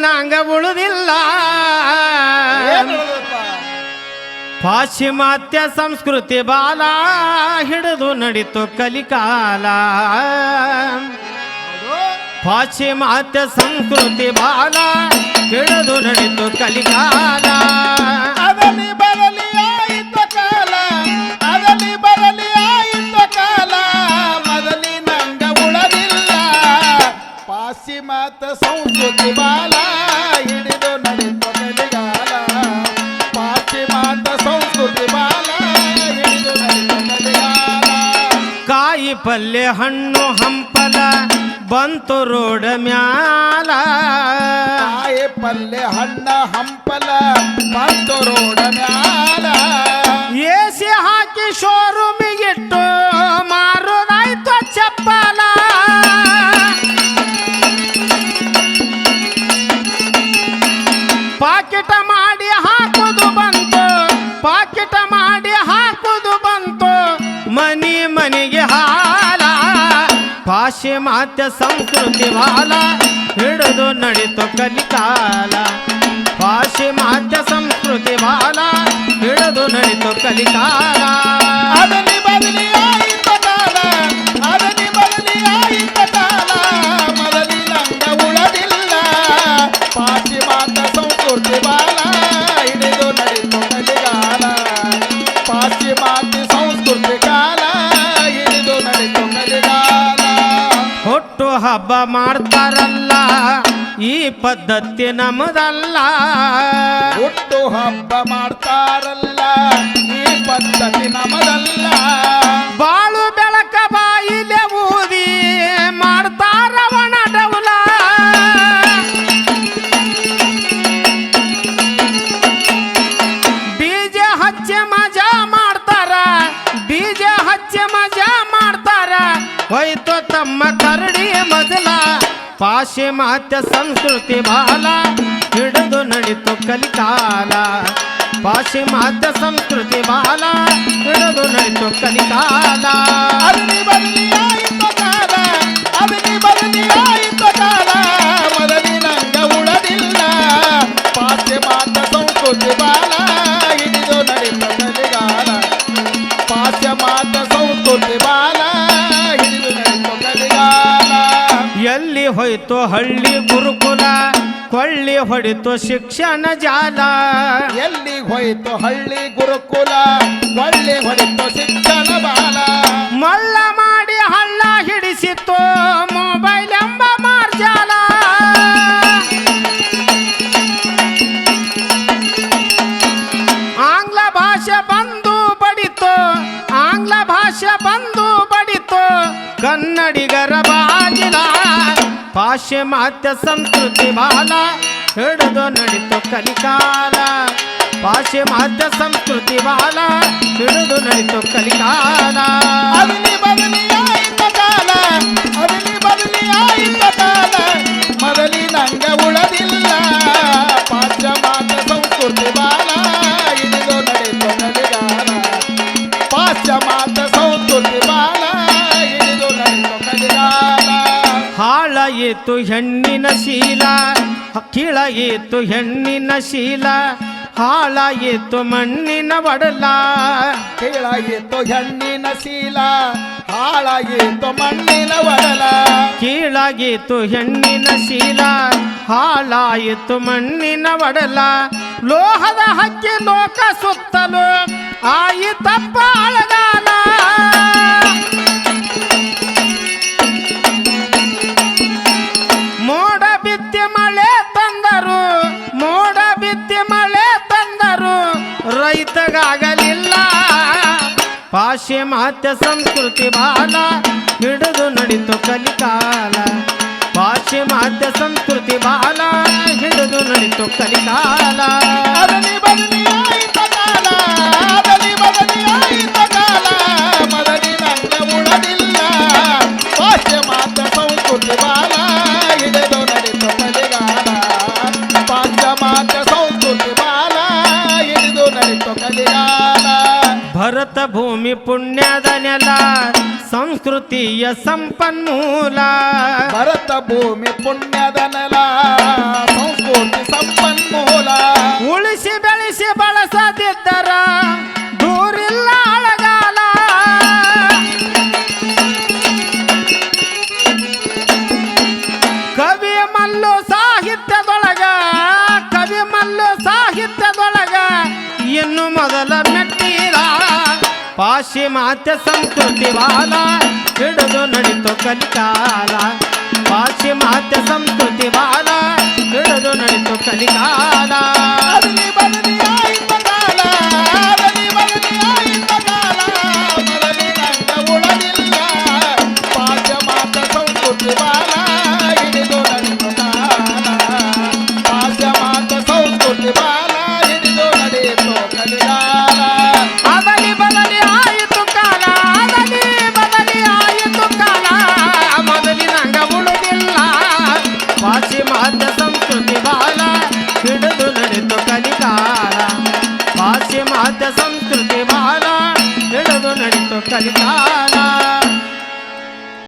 ಮೊದಲಿನಂಗ ಉಳಿದಿಲ್ಲ ಪಾಶ್ಚಿಮಾತ್ಯ ಸಂಸ್ಕೃತಿ ಬಾಲ ಹಿಡಿದು ನಡೀತು ಕಲಿಕಾಲ ಪಾಶ್ಚಿಮಾತ್ಯ ಸಂಸ್ಕೃತಿ ಬಾಲ ಹಿಡಿದು ನಡೀತು ಕಲಿಕಾಲ ಅದಲಿ ಬರಲಿ ಆಯಿತು ಕಾಲ ಅದಲಿ ಬರಲಿ ಆಯಿತು ಕಾಲ ಮೊದಲಿನಂಗ ಉಳದಿಲ್ಲ ಪಾಶ್ಚಿಮಾತ್ಯ ಸಂಸ್ಕೃತಿ ಬಾಲ ಹಿಡಿದು ನಡೀತು ಕಲಿಕಾಲ ಪಾಶ್ಚಿಮಾತ್ಯ ಸಂಸ್ಕೃತಿ ಬಾಲ ಹಿಡಿದು ನಡೀತು ಕಲಿಕಾಲ ಕಾಯಿ ಪಲ್ಯ ಹಣ್ಣು ಹಂಪಲ ಬಂತು ರೋಡ ಮ್ಯಾಲ ಕಾಯಿ ಪಲ್ಯ ಹಣ್ಣ ಹಂಪಲ ಬಂತು ರೋಡ ಮ್ಯಾಲ ಎಸಿ ಹಾಕಿ ಶೋರೂಮಿಗಿಟ್ಟು ಮಾರೋದಾಯ್ತು ಚಪ್ಪಲ ಪಾಕಿಟ ಮಾಡಿ ಹಾಕುದು ಬಂತು ಪಾಕಿಟ ಮಾಡಿ ಹಾಕುದು ಬಂತು ಮನಿ ಮನಿಗೆ ಹಾಲ ಪಾಶ್ಚಿಮಾತ್ಯ ಸಂಸ್ಕೃತಿ ಬಾಲ ಹಿಡಿದು ನಡೀತು ಕಲಿಕಾಲ ಪಾಶ್ಚಿಮಾತ್ಯ ಸಂಸ್ಕೃತಿ ಬಾಲ ಹಿಡಿದು ನಡೀತು ಕಲಿಕಾಲ ಅದಲಿ ಬದಲಿ ಆಯಿತು ಕಾಲ ಅದಲಿ ಬದಲಿ ಆಯಿತು ಕಾಲ ಮೊದಲಿನಂಗ ಉಳದಿಲ್ಲ ಪಾಶ್ಚಿಮಾತ್ಯ ಸಂಸ್ಕೃತಿ ಬಾಲ ಹಿಡಿದು ನಡೀತು ಕಲಿಕಾಲ ಪಾಶ್ಚಿಮಾತ್ಯ ಸಂಸ್ಕೃತಿ ಕಾಲ ಹಿಡಿದು ನಡೀತು ಕಲಿಕಾಲ ಹುಟ್ಟು ಹಬ್ಬ ಮಾಡ್ತಾರಲ್ಲ ಈ ಪದ್ಧತಿ ನಮ್ಮದಲ್ಲ ಹುಟ್ಟು ಹಬ್ಬ ಮಾಡ್ತಾರಲ್ಲ ಈ ಪದ್ಧತಿ ನಮ್ಮದಲ್ಲ ಬಾಳು ಬೆಳಕ ಬಾಯಿಲೆ ಊದಿ ಮಾಡ್ತಾರ ಒಣ ಡೌಲ ಡಿಜೆ ಹಚ್ಚೆ ಮಜಾ ಮಾಡ್ತಾರ ಡಿಜೆ ಹಚ್ಚೆ ಮಜಾ ಮಾಡ್ತಾರ ಹೋಯ್ತು ತಮ್ಮ ಕರಡಿ ಮೊದಲ ಪಾಶ್ಚಿಮಾತ್ಯ ಸಂಸ್ಕೃತಿ ಬಾಲ ಹಿಡಿದು ನಡೀತು ಕಲಿಕಾಲ ಪಾಶ್ಚಿಮಾತ್ಯ ಸಂಸ್ಕೃತಿ ಬಾಲ ಹಿಡಿದು ನಡೀತು ಕಲಿಕಾಲ ಅದಲಿ ಬದಲಿ ಆಯಿತು ಕಾಲ ಅದಲಿ ಬದಲಿ ಆಯಿತು ಕಾಲ ಮೊದಲಿನಂಗ ಉಳದಿಲ್ಲ ಪಾಶ್ಚಿಮಾತ್ಯ ಸಂಸ್ಕೃತಿ ಬಾಲ ಹಿಡಿದು ನಡೀತು ಕಲಿಕಾಲ ಪಾಶ್ಚಿಮಾತ್ಯ ಸಂಸ್ಕೃತಿ ಬಾಲ ಹಿಡಿದು ನಡೀತು ಕಲಿಕಾಲ ಎಲ್ಲಿ ಹೋಯ್ತು ಹಳ್ಳಿ ಗುರುಕುಲ ಕೊಳ್ಳಿ ಹೊಡಿತು ಶಿಕ್ಷಣ ಜಾಲ ಎಲ್ಲಿ ಹೋಯ್ತು ಹಳ್ಳಿ ಗುರುಕುಲ ಒಳ್ಳೆ ಹೊಡಿತು ಶಿಕ್ಷಣ ಬಾಲ ಮಳ್ಳ ಮಾಡಿ ಹಳ್ಳ ಹಿಡಿಸಿತ್ತು ಮೊಬೈಲ್ ಎಂಬ ಮಾರ್ಜಾಲ ಆಂಗ್ಲ ಭಾಷೆ ಬಂದು ಬಡಿತು ಆಂಗ್ಲ ಭಾಷೆ ಬಂದು ಬಡಿತು ಕನ್ನಡಿಗರ ಬಾಗಿಲ ಪಾಶ್ಚಿಮಾತ್ಯ ಸಂಸ್ಕೃತಿ ಬಾಲ ಹಿಡಿದು ನಡೀತು ಕಲಿಕಾಲ ಪಾಶ್ಚಿಮಾತ್ಯ ಸಂಸ್ಕೃತಿ ಬಾಲ ಹಿಡಿದು ನಡೀತು ಕಲಿಕಾಲ ಅದಲಿ ಬದಲಿ ಆಯಿತು ಕಾಲ ಅದಲಿ ಬದಲಿ ಆಯಿತು ಕಾಲ ಮೊದಲಿನಂಗ ಉಳದಿಲ್ಲ ಪಾಶ್ಚಿಮಾತ್ಯ ಸಂಸ್ಕೃತಿ ಬಾಲ ಹಿಡಿದು ನಡೀತು ಕಲಿಕಾಲ ಪಾಶ್ಚಿಮಾತ್ಯ ಸಂಸ್ಕೃತಿ ಬಾಲ ಹಿಡಿದು ನಡೀತು ಕಲಿಕಾಲ ಹಾಳಾಯಿತು ಹೆಣ್ಣಿನ ಶೀಲ ಕೀಳಾಯಿತು ಹೆಣ್ಣಿನ ಶೀಲ ಹಾಳಾಯಿತು ಮಣ್ಣಿನ ಒಡಲ ಕೀಳಾಯಿತು ಹೆಣ್ಣಿನ ಶೀಲ ಹಾಳಾಯಿತು ಮಣ್ಣಿನ ಒಡಲ ಕೀಳಾಗಿತ್ತು ಹೆಣ್ಣಿನ ಶೀಲ ಹಾಳಾಯಿತು ಮಣ್ಣಿನ ಒಡಲ ಲೋಹದ ಹಕ್ಕಿ ಲೋಕ ಸುತ್ತಲು ಆಯಿತಪ್ಪ ಅಳಗಾಲ ಮೋಡ ಬಿತ್ತಿ ಮಳೆ ತಂದರು ಮೋಡ ಬಿತ್ತಿ ಮಳೆ ತಂದರು ರೈತಗಾಗಲಿಲ್ಲ ಪಾಶ್ಚಿಮಾತ್ಯ ಸಂಸ್ಕೃತಿ ಬಾಲ ಹಿಡಿದು ನಡೀತು ಕಲಿಕಾಲ ಪಾಶ್ಚಿಮಾತ್ಯ ಸಂಸ್ಕೃತಿ ಬಾಲ ಹಿಡಿದು ನಡೀತು ಕಲಿಕಾಲ ಅದಲಿ ಬದಲಿ ಆಯಿತು ಕಾಲ ಅದಲಿ ಬದಲಿ ಆಯಿತು ಕಾಲ ಮೊದಲಿನಂಗ ಉಳದಿಲ್ಲ ಪಾಶ್ಚಿಮಾತ್ಯ ಸಂಸ್ಕೃತಿ ಬಾಲ ಹಿಡಿದು ನಡೀತು ಕಲಿಕಾಲ ಪಾಶ್ಚಿಮಾತ್ಯ ಸಂಸ್ಕೃತಿ ಬಾಲ ಹಿಡಿದು ನಡೀತು ಕಲಿಕಾಲ ಭರತ ಭೂಮಿ ಪುಣ್ಯದ ನೆಲ ಸಂಸ್ಕೃತಿಯ ಸಂಪನ್ಮೂಲ ಭರತ ಭೂಮಿ ಪುಣ್ಯದ ನೆಲ ಸಂಸ್ಕೃತಿ ಸಂಪನ್ಮೂಲ ಉಳಿಸಿ ಬೆಳೆಸಿ ಬಳಸದಿದ್ದರ ದೂರಿಲ್ಲ ಅಳಗಾಲ ಕವಿ ಮಲ್ಲು ಸಾಹಿತ್ಯದೊಳಗ ಇನ್ನು ಮೊದಲ ಮೆಟ್ಟಿಲ ಪಾಶ್ಚಿಮಾತ್ಯ ಸಂಸ್ಕೃತಿ ಬಾಲ ಹಿಡಿದು ನಡಿತು ಕಲಿಕಾಲ ಪಾಶ್ಚಿಮಾತ್ಯ ಸಂಸ್ಕೃತಿ ಬಾಲ ಹಿಡಿದು ನಡಿತು ಕಲಿಕಾಲ